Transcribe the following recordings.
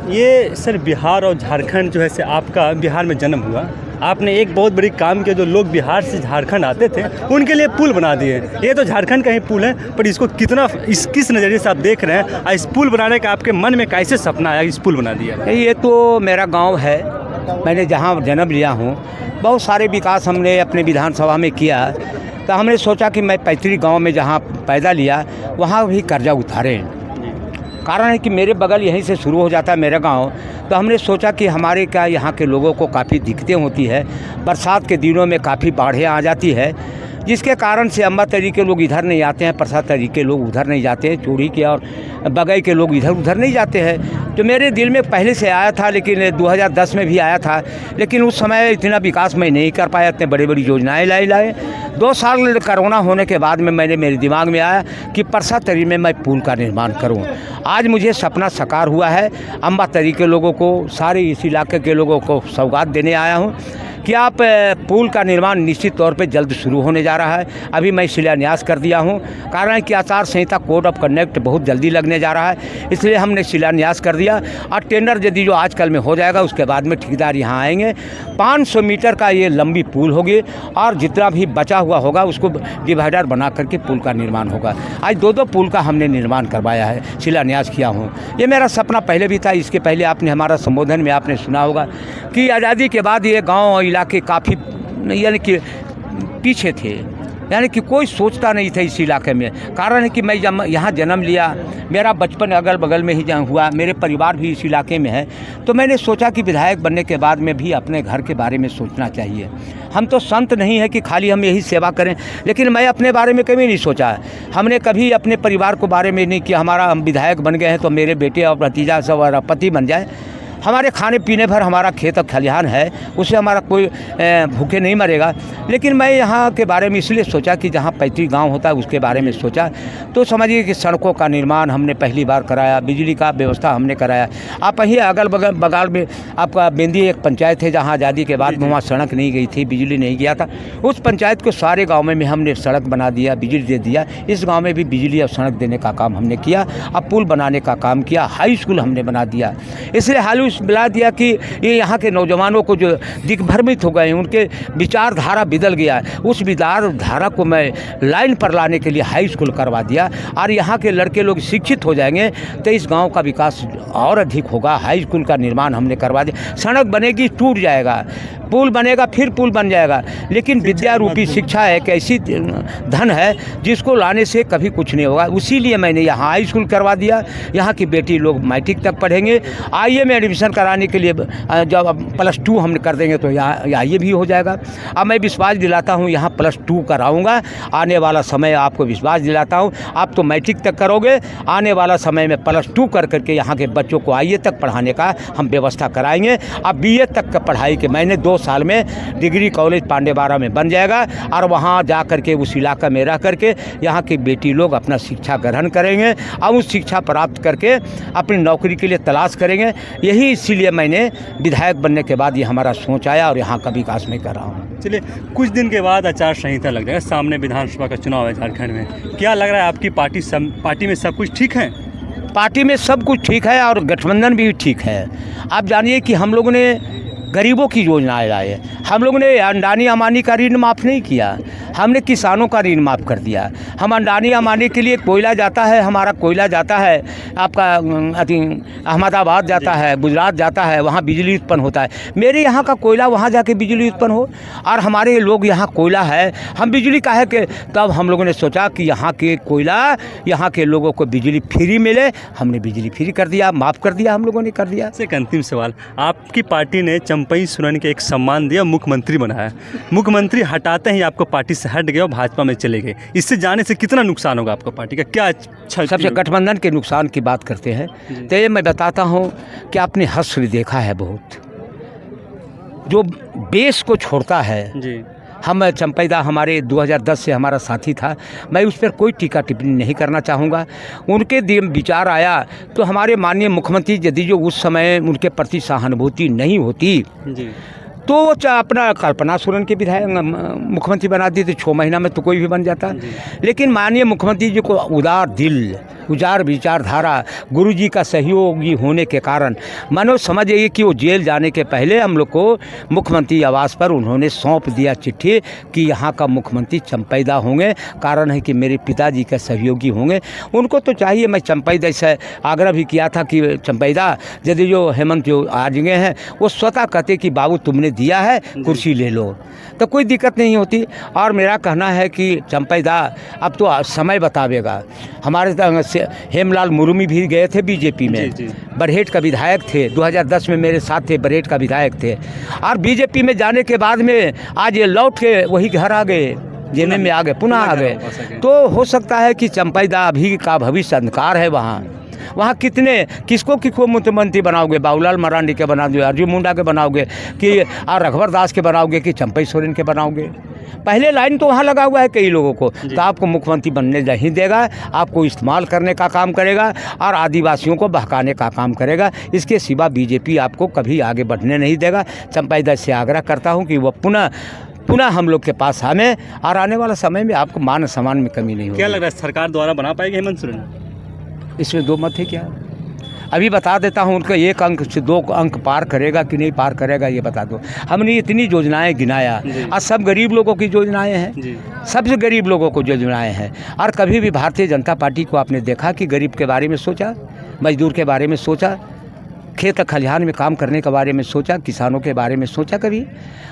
ये सर बिहार और झारखंड जो है से आपका बिहार में जन्म हुआ, आपने एक बहुत बड़ी काम किया। जो लोग बिहार से झारखंड आते थे उनके लिए पुल बना दिए। ये तो झारखंड का ही पुल है, पर इसको किस नज़रिए से आप देख रहे हैं? और इस पुल बनाने का आपके मन में कैसे सपना आया इस पुल बना दिया? ये तो मेरा गांव है, मैंने जहां जन्म लिया हूं, बहुत सारे विकास हमने अपने विधानसभा में किया। तो हमने सोचा कि मैं पैतृक गांव में जहां पैदा लिया वहां भी कर्जा उतारें। कारण है कि मेरे बगल यहीं से शुरू हो जाता है मेरा गांव। तो हमने सोचा कि हमारे क्या यहाँ के लोगों को काफ़ी दिक्कतें होती है, बरसात के दिनों में काफ़ी बाढ़ें आ जाती है, जिसके कारण से अम्बा तरी के लोग इधर नहीं आते हैं, प्रसाद तरी के लोग उधर नहीं जाते हैं, चूड़ी के और बगई के लोग इधर उधर नहीं जाते हैं। जो मेरे दिल में पहले से आया था, लेकिन 2010 में भी आया था, लेकिन उस समय इतना विकास मैं नहीं कर पाया, इतने बड़ी बड़ी योजनाएं लाए। 2 साल कोरोना होने के बाद में मेरे दिमाग में आया कि प्रसाद तरी में मैं पुल का निर्माण करूं। आज मुझे सपना साकार हुआ है। अम्बा तरी के लोगों को, सारे इस इलाके के लोगों को सौगात देने आया हूं कि आप पुल का निर्माण निश्चित तौर पे जल्द शुरू होने जा रहा है। अभी मैं शिलान्यास कर दिया हूं। कारण है कि आचार संहिता कोड ऑफ कंडक्ट बहुत जल्दी लगने जा रहा है, इसलिए हमने शिलान्यास कर दिया। और टेंडर यदि जो आजकल में हो जाएगा, उसके बाद में ठेकेदार यहाँ आएंगे। 500 मीटर का ये लंबी पुल होगी और जितना भी बचा हुआ होगा उसको डिवाइडर बना करके पुल का निर्माण होगा। आज 2 पुल का हमने निर्माण करवाया है, शिलान्यास किया हूँ। ये मेरा सपना पहले भी था। इसके पहले आपने हमारा संबोधन में आपने सुना होगा कि आज़ादी के बाद ये गाँव इलाके काफ़ी यानी कि पीछे थे, यानी कि कोई सोचता नहीं था इस इलाके में। कारण है कि मैं यहाँ जन्म लिया, मेरा बचपन अगल बगल में ही हुआ, मेरे परिवार भी इस इलाके में है। तो मैंने सोचा कि विधायक बनने के बाद में भी अपने घर के बारे में सोचना चाहिए। हम तो संत नहीं है कि खाली हम यही सेवा करें, लेकिन मैं अपने बारे में कभी नहीं सोचा। हमने कभी अपने परिवार को बारे में नहीं किया। हमारा हम विधायक बन गए हैं तो मेरे बेटे और भतीजा सब और पति बन जाए। हमारे खाने पीने भर हमारा खेत और खलिहान है, उससे हमारा कोई भूखे नहीं मरेगा। लेकिन मैं यहाँ के बारे में इसलिए सोचा कि जहाँ पैतृक गांव होता है उसके बारे में सोचा। तो समझिए कि सड़कों का निर्माण हमने पहली बार कराया, बिजली का व्यवस्था हमने कराया। आप वहीं अगल बगल में आपका बेंदी एक पंचायत है, जहाँ आज़ादी के बाद में वहाँ सड़क नहीं गई थी, बिजली नहीं गया था। उस पंचायत को सारे गाँव में हमने सड़क बना दिया, बिजली दे दिया। इस गाँव में भी बिजली और सड़क देने का काम हमने किया। अब पुल बनाने का काम किया, हाई स्कूल हमने बना दिया। इसलिए हाल मिला दिया कि ये यहाँ के नौजवानों को जो दिग्भ्रमित हो गए, उनके विचारधारा बदल गया है, उस विचारधारा को मैं लाइन पर लाने के लिए हाई स्कूल करवा दिया। और यहाँ के लड़के लोग शिक्षित हो जाएंगे तो इस गांव का विकास और अधिक होगा। हाई स्कूल का निर्माण हमने करवा दिया। सड़क बनेगी, टूट जाएगा, पुल बनेगा, फिर पुल बन जाएगा। लेकिन विद्या रूपी शिक्षा एक ऐसी धन है जिसको लाने से कभी कुछ नहीं होगा। उसीलिए मैंने यहाँ हाई स्कूल करवा दिया। यहाँ की बेटी लोग मैट्रिक तक पढ़ेंगे। आईए में एडमिशन कराने के लिए जब +2 हम कर देंगे तो यहाँ आईए भी हो जाएगा। अब मैं विश्वास दिलाता हूँ यहाँ +2 कराऊँगा। आने वाला समय आपको विश्वास दिलाता हूँ, आप तो मैट्रिक तक करोगे, आने वाला समय में +2 कर करके यहाँ के बच्चों को आईए तक पढ़ाने का हम व्यवस्था कराएंगे। अब BA तक का पढ़ाई के मैंने 2 साल में डिग्री कॉलेज पांडेवारा में बन जाएगा और वहाँ जा करके उस इलाका में रह करके यहाँ की बेटी लोग अपना शिक्षा ग्रहण करेंगे और उस शिक्षा प्राप्त करके अपनी नौकरी के लिए तलाश करेंगे। यही इसीलिए मैंने विधायक बनने के बाद ये हमारा सोच आया और यहाँ का विकास मैं कर रहा हूँ। चलिए, कुछ दिन के बाद आचार संहिता लग जाएगा, सामने विधानसभा का चुनाव है झारखंड में। क्या लग रहा है आपकी पार्टी में सब कुछ ठीक है? पार्टी में सब कुछ ठीक है और गठबंधन भी ठीक है। आप जानिए कि हम लोगों ने गरीबों की योजनाएं लाए, हम लोगों ने अंडानी अमानी का ऋण माफ़ नहीं किया, हमने किसानों का ऋण माफ़ कर दिया। हम अंडानी अमानी के लिए कोयला जाता है, हमारा कोयला जाता है आपका अहमदाबाद जाता है, गुजरात जाता है, वहाँ बिजली उत्पन्न होता है। मेरे यहाँ का कोयला वहाँ जाके बिजली उत्पन्न हो और हमारे लोग यहाँ कोयला है, हम बिजली का है कि तब हम लोगों ने सोचा कि यहाँ के कोयला, यहाँ के लोगों को बिजली फ्री मिले। हमने बिजली फ्री कर दिया, माफ़ कर दिया, हम लोगों ने कर दिया। एक अंतिम सवाल, आपकी पार्टी ने चंपई सोरेन के एक सम्मान दिया, मुख्यमंत्री बनाया। मुख्यमंत्री हटाते ही आपको पार्टी से हट गए और भाजपा में चले गए। इससे जाने से कितना नुकसान होगा आपको पार्टी का? क्या सबसे गठबंधन के नुकसान की बात करते हैं तो ये मैं बताता हूँ कि आपने हश्र देखा है बहुत, जो बेस को छोड़ता है जी। हम चंपैदा हमारे 2010 से हमारा साथी था, मैं उस पर कोई टीका टिप्पणी नहीं करना चाहूँगा। उनके विचार आया तो हमारे माननीय मुख्यमंत्री यदि जो उस समय उनके प्रति सहानुभूति नहीं होती जी, तो वो अपना कल्पना सोरेन के विधायक मुख्यमंत्री बना दिए थे। 6 महीना में तो कोई भी बन जाता। लेकिन माननीय मुख्यमंत्री जी को उदार दिल उदार विचारधारा, गुरुजी का सहयोगी होने के कारण मानो समझिए कि वो जेल जाने के पहले हम लोग को मुख्यमंत्री आवास पर उन्होंने सौंप दिया चिट्ठी कि यहाँ का मुख्यमंत्री चंपैदा होंगे, कारण है कि मेरे पिताजी के सहयोगी होंगे। उनको तो चाहिए, मैं चंपैदा से आग्रह भी किया था कि चंपैदा यदि जो हेमंत जो आज गए हैं वो स्वतः कहते कि बाबू तुमने दिया है, कुर्सी ले लो, तो कोई दिक्कत नहीं होती। और मेरा कहना है कि चंपैदा अब तो समय बतावेगा। हमारे हेमलाल मुर्मू भी गए थे बीजेपी में, बरहेट का विधायक थे, 2010 में मेरे साथ थे, बरहेट का विधायक थे। और बीजेपी में जाने के बाद में आज ये लौट के वही घर आ गए, जेने में आ गए, पुनः आ गए। तो हो सकता है कि चंपैदा अभी का भविष्य अंधकार है। वहाँ किसको मुख्यमंत्री बनाओगे? बाबूलाल मरांडी के बनाओगे, अर्जुन मुंडा के बनाओगे कि और रघुवर दास के बनाओगे कि चंपई सोरेन के बनाओगे? पहले लाइन तो वहाँ लगा हुआ है कई लोगों को। तो आपको मुख्यमंत्री बनने नहीं देगा, आपको इस्तेमाल करने का काम करेगा और आदिवासियों को बहकाने का काम करेगा। इसके सिवा बीजेपी आपको कभी आगे बढ़ने नहीं देगा। चंपैदा से आग्रह करता हूँ कि वह पुनः हम लोग के पास आने, और आने वाला समय में आपको मान सम्मान में कमी नहीं होगी। क्या लग रहा है सरकार द्वारा बना पाएगी हेमंत सोरेन? इसमें दो मत है क्या? अभी बता देता हूँ, उनका 1 अंक से 2 अंक पार करेगा कि नहीं पार करेगा ये बता दो। हमने इतनी योजनाएं गिनाया और सब गरीब लोगों की योजनाएं हैं, सबसे गरीब लोगों को योजनाएं हैं। और कभी भी भारतीय जनता पार्टी को आपने देखा कि गरीब के बारे में सोचा, मजदूर के बारे में सोचा, खेत खलिहान में काम करने के बारे में सोचा, किसानों के बारे में सोचा? कभी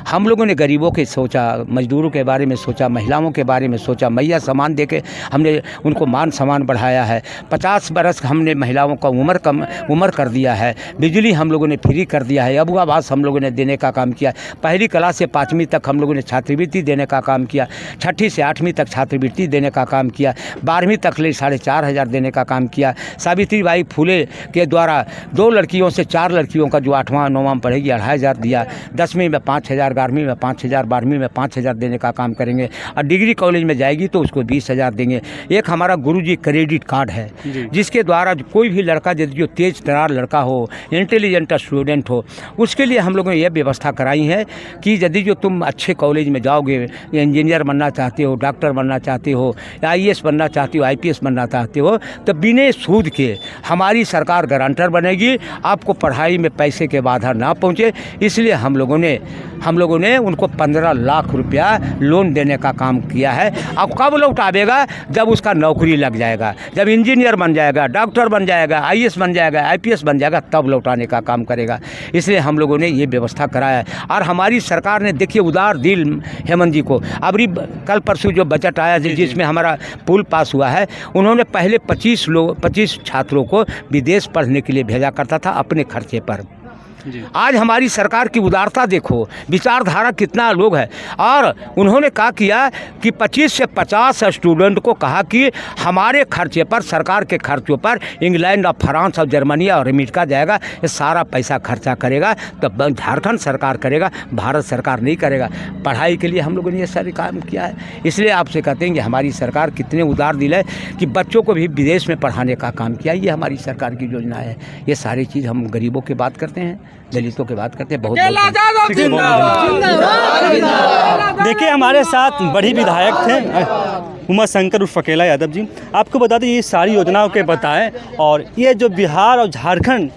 हम लोगों ने गरीबों के सोचा, मजदूरों के बारे में सोचा, महिलाओं के बारे में सोचा। मैया सम्मान देके हमने उनको मान सम्मान बढ़ाया है। 50 बरस हमने महिलाओं का उम्र कर दिया है। बिजली हम लोगों ने फ्री कर दिया है। अबू आवास हम लोगों ने देने का काम किया। पहली क्लास से 5वीं तक हम लोगों ने छात्रवृत्ति देने का काम किया। 6ठी से 8वीं तक छात्रवृत्ति देने का काम किया। 12वीं तक ले 4,500 देने का काम किया। सावित्रीबाई फुले के द्वारा 2 लड़कियों से 4 लड़कियों का जो 8वां 9वां पढ़ेगी 2,500 दिया। 10वीं में 5,000, 11वीं में 5,000, 12वीं में 5,000 देने का काम करेंगे। और डिग्री कॉलेज में जाएगी तो उसको 20,000 देंगे। एक हमारा गुरुजी क्रेडिट कार्ड है जिसके द्वारा कोई भी लड़का यदि जो तेज तरार लड़का हो, इंटेलिजेंट स्टूडेंट हो, उसके लिए हम लोगों ने यह व्यवस्था कराई है कि यदि जो तुम अच्छे कॉलेज में जाओगे, इंजीनियर बनना चाहते हो, डॉक्टर बनना चाहते हो, IAS बनना चाहते हो, IPS बनना चाहते हो, तो बिना सूद के हमारी सरकार गारंटर बनेगी, आपको पढ़ाई में पैसे के बाधा ना पहुँचे। इसलिए हम लोगों ने उनको 15 लाख रुपया लोन देने का काम किया है। अब कब लौटावेगा? जब उसका नौकरी लग जाएगा, जब इंजीनियर बन जाएगा, डॉक्टर बन जाएगा, IAS बन जाएगा, IPS बन जाएगा, तब लौटाने का काम करेगा। इसलिए हम लोगों ने ये व्यवस्था कराया है। और हमारी सरकार ने देखिए उदार दिल हेमंत जी को, अभी कल परसों जो बजट आया जिसमें हमारा पुल पास हुआ है, उन्होंने पहले 25 छात्रों को विदेश पढ़ने के लिए भेजा करता था अपने खर्चे पर। आज हमारी सरकार की उदारता देखो, विचारधारा कितना लोग है। और उन्होंने क्या किया कि 25 से 50 स्टूडेंट को कहा कि हमारे खर्चे पर, सरकार के खर्चों पर इंग्लैंड और फ्रांस और जर्मनी और अमेरिका जाएगा, ये सारा पैसा खर्चा करेगा तो झारखंड सरकार करेगा, भारत सरकार नहीं करेगा। पढ़ाई के लिए हम लोगों ने ये सारे काम किया है। इसलिए आपसे कहते हैं कि हमारी सरकार कितने उदार दिल है कि बच्चों को भी विदेश में पढ़ाने का काम किया। ये हमारी सरकार की योजना है। ये सारी चीज़ हम गरीबों की बात करते हैं, दलितों की बात करते हैं। बहुत देखिए हमारे साथ बड़ी विधायक थे उमा शंकर उर्फ अकेला यादव जी। आपको बता दें ये सारी योजनाओं के बताएं, और ये जो बिहार और झारखंड,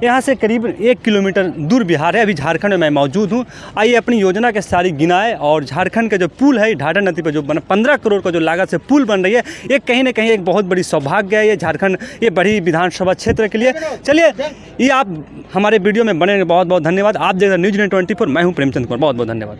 यहाँ से करीब 1 किलोमीटर दूर बिहार है। अभी झारखंड में मैं मौजूद हूँ। आइए अपनी योजना के सारी गिनाए। और झारखंड का जो पुल है ढाढर नदी पर जो बना 15 करोड़ का जो लागत से पुल बन रही है, ये कहीं ना कहीं एक बहुत बड़ी सौभाग्य है ये झारखंड, ये बड़ी विधानसभा क्षेत्र के लिए। चलिए ये आप हमारे वीडियो में बने, बहुत बहुत धन्यवाद। आप देख रहे हैं न्यूज़ 24, मैं हूँ प्रेमचंद कुमार, बहुत बहुत धन्यवाद।